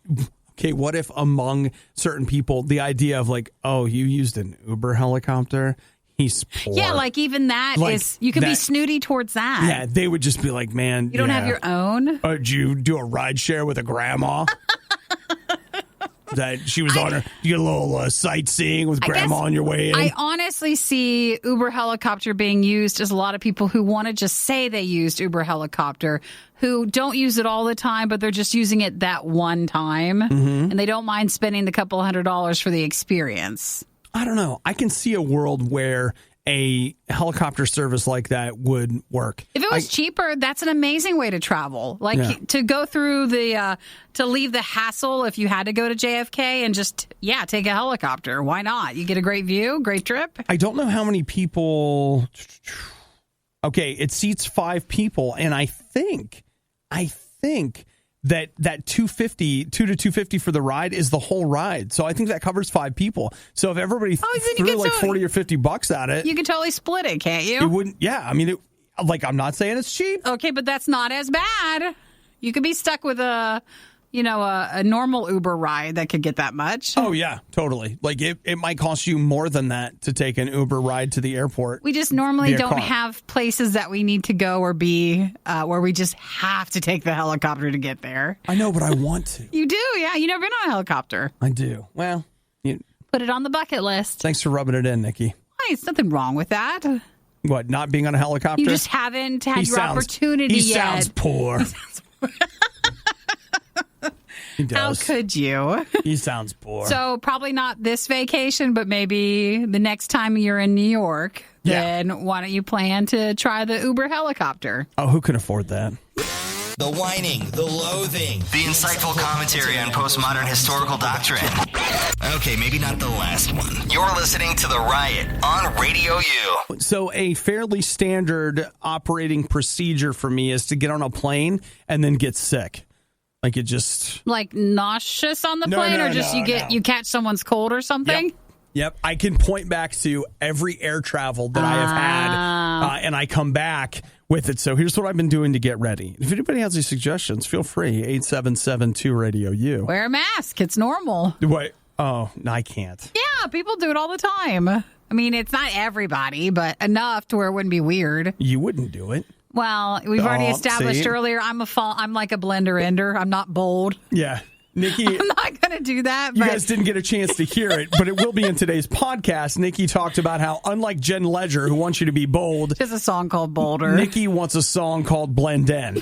okay, what if among certain people, the idea of like, oh, you used an Uber helicopter? He's poor. Yeah, like even that is, you can be snooty towards that. Yeah, they would just be like, man. You don't have your own? Did you do a ride share with a grandma? That she was on her, you get a little sightseeing with grandma on your way in. I honestly see Uber helicopter being used as a lot of people who want to just say they used Uber helicopter, who don't use it all the time, but they're just using it that one time, and they don't mind spending the couple $100 for the experience. I don't know. I can see a world where a helicopter service like that would work. If it was cheaper, that's an amazing way to travel. Like to go through to leave the hassle if you had to go to JFK and just, take a helicopter. Why not? You get a great view, great trip. I don't know how many people. Okay, it seats 5 people, and I think that $2 to $250 for the ride is the whole ride. So I think that covers 5 people. So if everybody threw like $40 or $50 at it, you can totally split it, can't you? It wouldn't. Yeah, I mean, I'm not saying it's cheap. Okay, but that's not as bad. You could be stuck with a normal Uber ride that could get that much. Oh yeah, totally. Like it might cost you more than that to take an Uber ride to the airport. We just normally don't have places that we need to go or be where we just have to take the helicopter to get there. I know, but I want to. You do, yeah. You never been on a helicopter. I do. Well, put it on the bucket list. Thanks for rubbing it in, Nikki. There's nothing wrong with that. What, not being on a helicopter? You just haven't had your opportunity yet. He sounds poor. He does. How could you? He sounds poor. So probably not this vacation, but maybe the next time you're in New York, then why don't you plan to try the Uber helicopter? Oh, who can afford that? The whining, the loathing, the insightful commentary on postmodern historical doctrine. Okay, maybe not the last one. You're listening to The Riot on Radio U. So a fairly standard operating procedure for me is to get on a plane and then get sick. Like it just... Like nauseous on the plane, or just you catch someone's cold or something? Yep. I can point back to every air travel that I have had, and I come back with it. So here's what I've been doing to get ready. If anybody has any suggestions, feel free. 877-2-RADIO-U. Wear a mask. It's normal. Wait. Oh, no, I can't. Yeah, people do it all the time. I mean, it's not everybody, but enough to where it wouldn't be weird. You wouldn't do it. Well, we've already established earlier, I'm like a blender ender. I'm not bold. Yeah. Nikki, I'm not going to do that. You guys didn't get a chance to hear it, but it will be in today's podcast. Nikki talked about how, unlike Jen Ledger, who wants you to be bold, there's a song called Bolder. Nikki wants a song called Blend In.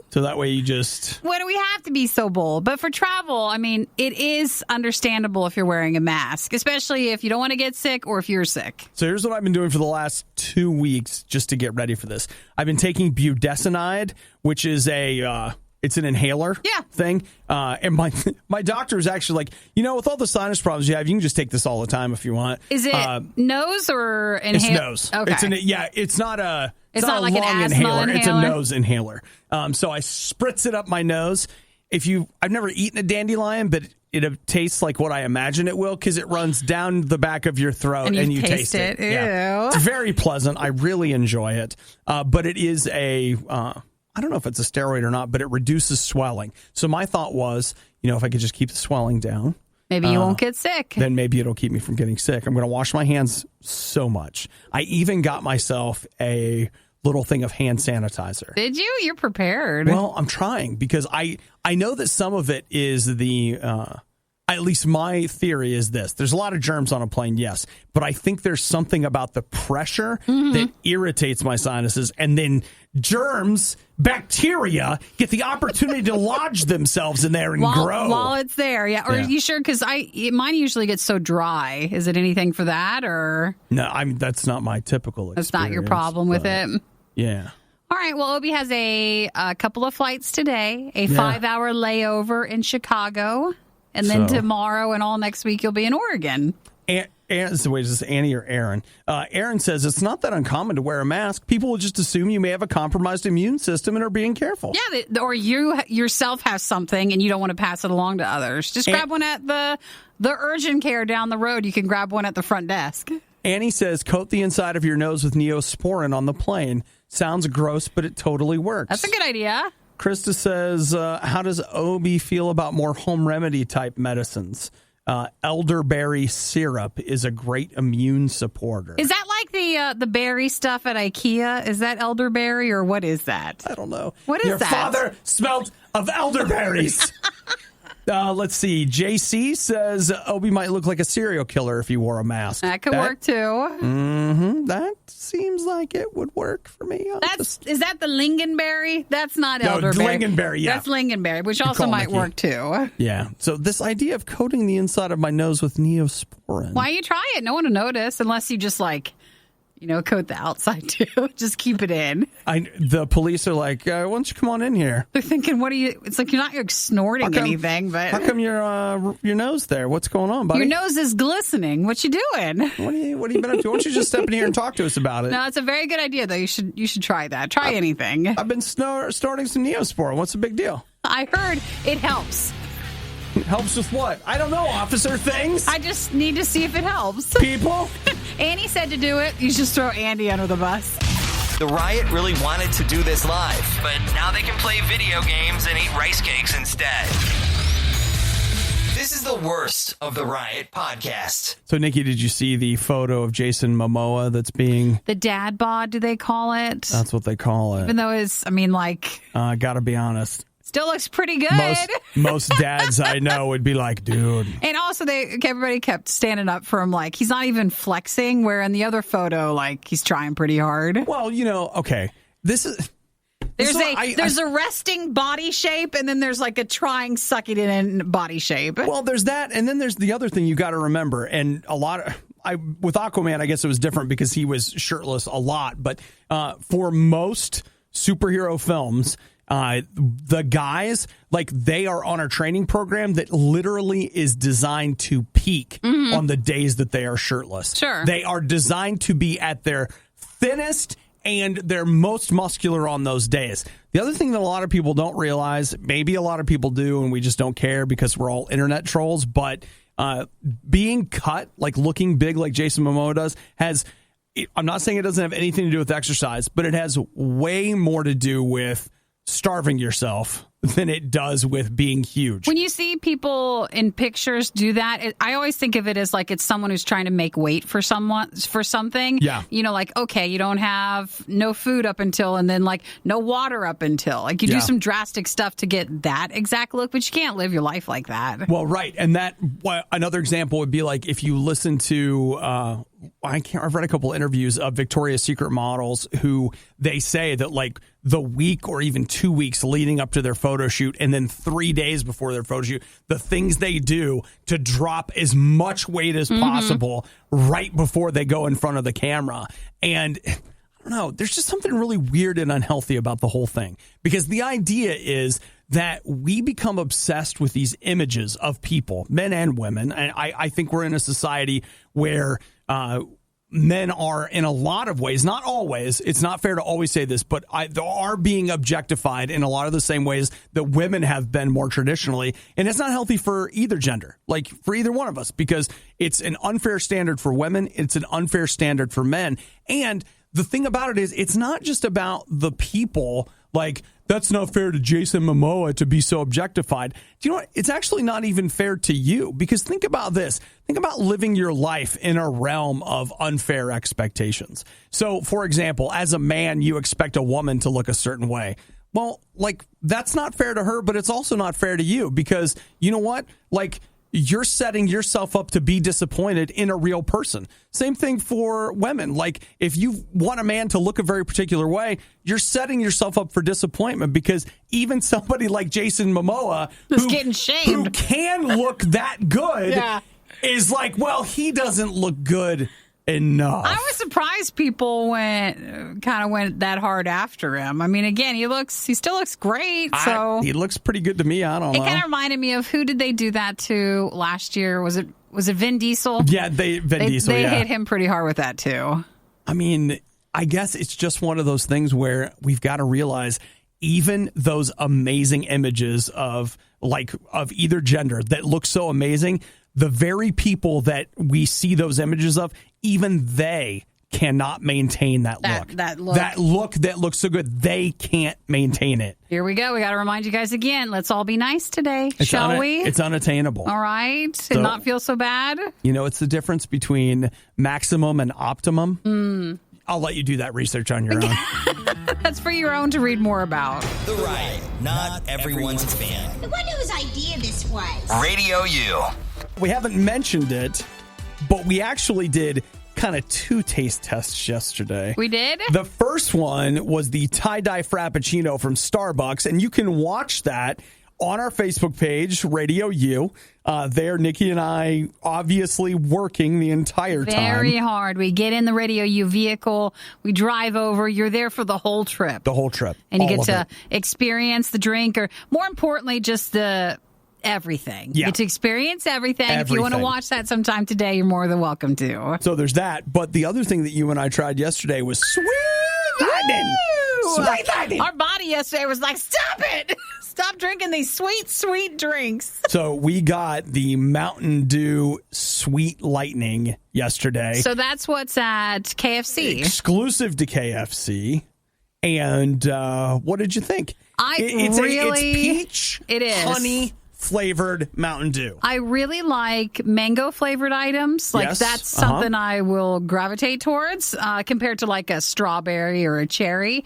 So that way you just... Why do we have to be so bold? But for travel, I mean, it is understandable if you're wearing a mask, especially if you don't want to get sick or if you're sick. So here's what I've been doing for the last 2 weeks just to get ready for this. I've been taking budesonide, which is it's an inhaler thing. And my doctor is actually like, with all the sinus problems you have, you can just take this all the time if you want. Is it nose or inhaler? It's nose. Okay. It's not a... It's not like a long an asthma inhaler. It's a nose inhaler. So I spritz it up my nose. I've never eaten a dandelion, but it tastes like what I imagine it will because it runs down the back of your throat and you taste it. Ew. Yeah. It's very pleasant. I really enjoy it. But it is I don't know if it's a steroid or not, but it reduces swelling. So my thought was, if I could just keep the swelling down. Maybe you won't get sick. Then maybe it'll keep me from getting sick. I'm going to wash my hands so much. I even got myself a little thing of hand sanitizer. Did you? You're prepared. Well, I'm trying because I know that some of it is at least my theory is this. There's a lot of germs on a plane, yes. But I think there's something about the pressure that irritates my sinuses. And then germs, bacteria, get the opportunity to lodge themselves in there and grow. While it's there, yeah. Or are you sure? Because mine usually gets so dry. Is it anything for that? Or no, that's not my typical experience. That's not your problem with it? Yeah. All right. Well, Obi has a couple of flights today, a 5-hour layover in Chicago. And then tomorrow and all next week, you'll be in Oregon. Wait, is this Annie or Aaron? Aaron says it's not that uncommon to wear a mask. People will just assume you may have a compromised immune system and are being careful. Yeah, or you yourself have something and you don't want to pass it along to others. Just grab one at the urgent care down the road. You can grab one at the front desk. Annie says, coat the inside of your nose with Neosporin on the plane. Sounds gross, but it totally works. That's a good idea. Krista says, how does Obi feel about more home remedy type medicines? Elderberry syrup is a great immune supporter. Is that like the berry stuff at IKEA? Is that elderberry or what is that? I don't know. What is Your that? Your father smelled of elderberries. Let's see. JC says Obi might look like a serial killer if he wore a mask. That could work too. Mm-hmm. That seems like it would work for me. Is that the lingonberry? That's not elderberry. Lingonberry, yeah. That's lingonberry, which also might work too. Yeah. So this idea of coating the inside of my nose with Neosporin. Why you try it? No one will notice unless you just coat the outside too. Just keep it in. The police are like, why don't you come on in here? They're thinking, what are you? It's like you're not snorting anything, but how come your nose there? What's going on, buddy? Your nose is glistening. What you doing? What have you been up to? Why don't you just step in here and talk to us about it? No, it's a very good idea though. You should try that. Try anything. I've been starting some Neosporin. What's the big deal? I heard it helps. Helps with what? I don't know, officer. Things? I just need to see if it helps. People? Annie said to do it. You just throw Andy under the bus. The Riot really wanted to do this live, but now they can play video games and eat rice cakes instead. This is the worst of the Riot podcast. So, Nikki, did you see the photo of Jason Momoa that's being... The dad bod, do they call it? That's what they call it. Even though gotta be honest. Still looks pretty good. Most dads I know would be like, dude. And also, everybody kept standing up for him like he's not even flexing, where in the other photo, like, he's trying pretty hard. Well, okay. This is... There's a resting body shape, and then there's like a trying, sucking it in body shape. Well, there's that, and then there's the other thing you got to remember, and with Aquaman, I guess it was different because he was shirtless a lot, but for most superhero films, the guys, like, they are on a training program that literally is designed to peak on the days that they are shirtless. Sure. They are designed to be at their thinnest and they're most muscular on those days. The other thing that a lot of people don't realize, maybe a lot of people do, and we just don't care because we're all internet trolls, but being cut, like looking big like Jason Momoa does, I'm not saying it doesn't have anything to do with exercise, but it has way more to do with starving yourself than it does with being huge. When you see people in pictures do that, I always think of it as like it's someone who's trying to make weight for something. Yeah. Like, okay, you don't have no food up until, and then like no water up until. Like you do some drastic stuff to get that exact look, but you can't live your life like that. Well, right. And another example would be like if you listen to, I've read a couple interviews of Victoria's Secret models who they say that like the week or even 2 weeks leading up to their photo shoot and then 3 days before their photo shoot, the things they do to drop as much weight as possible right before they go in front of the camera. And I don't know, there's just something really weird and unhealthy about the whole thing, because the idea is that we become obsessed with these images of people, men and women. And I think we're in a society where men are, in a lot of ways, not always, it's not fair to always say this, but they are being objectified in a lot of the same ways that women have been more traditionally. And it's not healthy for either gender, like for either one of us, because it's an unfair standard for women. It's an unfair standard for men. And the thing about it is, it's not just about the people, like, that's not fair to Jason Momoa to be so objectified. Do you know what? It's actually not even fair to you, because think about this. Think about living your life in a realm of unfair expectations. So, for example, as a man, you expect a woman to look a certain way. Well, like, that's not fair to her, but it's also not fair to you, because you know what? Like, you're setting yourself up to be disappointed in a real person. Same thing for women. Like, if you want a man to look a very particular way, you're setting yourself up for disappointment, because even somebody like Jason Momoa, who can look that good, is like, well, he doesn't look good enough. I was surprised people went that hard after him. I mean, again, he still looks great. So he looks pretty good to me. I don't know. It kind of reminded me of, who did they do that to last year? Was it Vin Diesel? Yeah, Vin Diesel. They hit him pretty hard with that too. I mean, I guess it's just one of those things where we've got to realize, even those amazing images of either gender that look so amazing, the very people that we see those images of, even they cannot maintain that look. That look that looks so good, they can't maintain it. Here we go. We got to remind you guys again. Let's all be nice today, shall we? It's unattainable. All right. So, and not feel so bad. It's the difference between maximum and optimum. I'll let you do that research on your own. That's for your own to read more about. The Riot. Not everyone's fan. I wonder whose idea this was. RadioU. We haven't mentioned it, but we actually did kind of 2 taste tests yesterday. We did? The first one was the tie-dye Frappuccino from Starbucks, and you can watch that on our Facebook page, RadioU. There, Nikki and I obviously working the entire time. Very hard. We get in the RadioU vehicle. We drive over. You're there for the whole trip. The whole trip. And you get to experience the drink, or more importantly, just everything. Yeah. You get to experience everything. If you want to watch that sometime today, you're more than welcome to. So there's that. But the other thing that you and I tried yesterday was Sweet Lightning. Sweet Lightning. Our body yesterday was like, stop it. Stop drinking these sweet, sweet drinks. So we got the Mountain Dew Sweet Lightning yesterday. So that's what's at KFC. Exclusive to KFC. And what did you think? It's peach, it is. honey flavored Mountain Dew. I really like mango flavored items. Like Yes. that's something I will gravitate towards compared to like a strawberry or a cherry.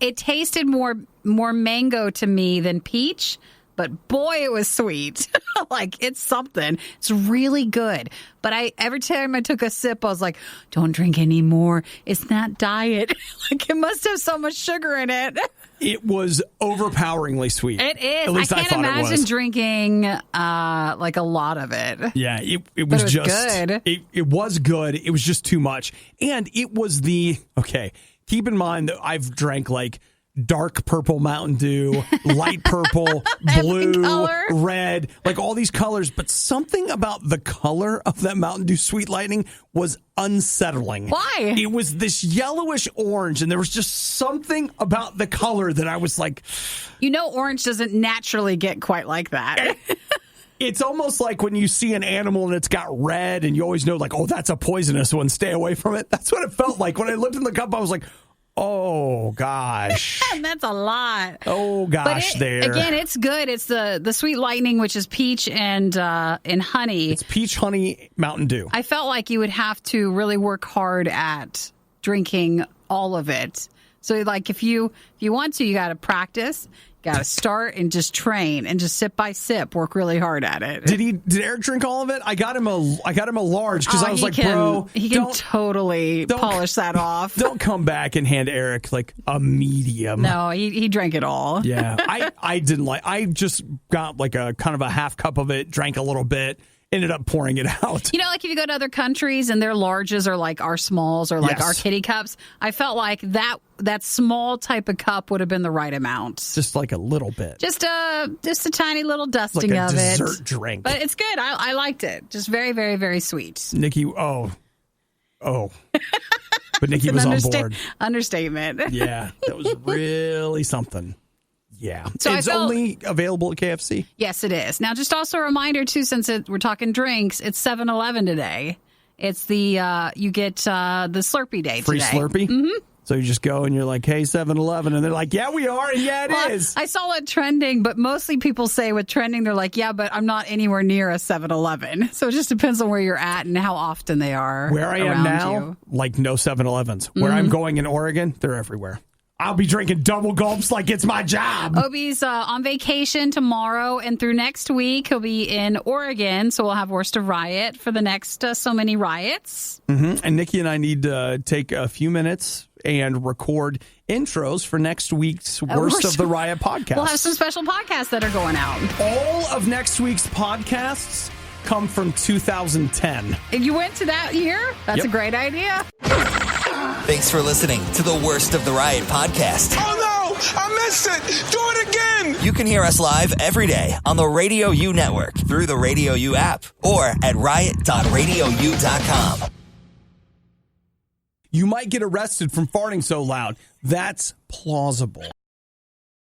It tasted more mango to me than peach. But boy, it was sweet. Like, it's something. It's really good. But every time I took a sip, I was like, don't drink any more. It's not diet. Like, it must have so much sugar in it. It was overpoweringly sweet. It is. At least I can't thought it imagine was. drinking like a lot of it. Yeah, it But was it was just good. It was good. It was just too much. And it was okay, keep in mind that I've drank like dark purple Mountain Dew, light purple, blue, color. red, like all these colors. But something about the color of that Mountain Dew Sweet Lightning was unsettling. Why? It was this yellowish orange, and there was just something about the color that I was like, You know, orange doesn't naturally get quite like that. it's almost like when you see an animal and it's got red, and you always know, like, oh, that's a poisonous one. Stay away from it. That's what it felt like. When I looked in the cup, I was like, oh, gosh. That's a lot. Oh, gosh, Again, it's good. It's the Sweet Lightning, which is peach and honey. It's peach honey Mountain Dew. I felt like you would have to really work hard at drinking all of it. So, like, if you want to, you got to practice. Got to start and just train and just sip by sip, work really hard at it. Did Eric drink all of it? I got him a large because I was like, bro, he can totally polish that off. Don't come back and hand Eric like a medium. No, he drank it all. Yeah, I didn't like. I just got like a kind of a half cup of it, drank a little bit, ended up pouring it out. You know, like if you go to other countries and their larges are like our smalls or like Yes. our kitty cups, I felt like that small type of cup would have been the right amount. Just like a little bit. Just a tiny little dusting like a of dessert it. drink. But it's good. I liked it. Just very, very, very sweet. Nikki, oh. But Nikki was on board. Understatement. Yeah, that was really something. Yeah. So it's only available at KFC? Yes, it is. Now, just also a reminder, too, since we're talking drinks, it's 7-Eleven today. It's the, you get the Slurpee Day Free today. Slurpee? Mm-hmm. So you just go and you're like, hey, 7-Eleven. And they're like, yeah, we are. And yeah, it is. I saw it trending, but mostly people say with trending, they're like, yeah, but I'm not anywhere near a 7-Eleven. So it just depends on where you're at and how often they are. Where I am around now, you. like no 7-Elevens. Where I'm going in Oregon, they're everywhere. I'll be drinking double gulps like it's my job. Obi's on vacation tomorrow and through next week. He'll be in Oregon, so we'll have Worst of Riot for the next so many riots. Mm-hmm. And Nikki and I need to take a few minutes and record intros for next week's Worst of the Riot podcast. We'll have some special podcasts that are going out. All of next week's podcasts come from 2010. And you went to that year? That's a great idea. Thanks for listening to the Worst of the Riot podcast. Oh no! I missed it! Do it again! You can hear us live every day on the RadioU network through the RadioU app or at riot.radiou.com. You might get arrested from farting so loud. That's plausible.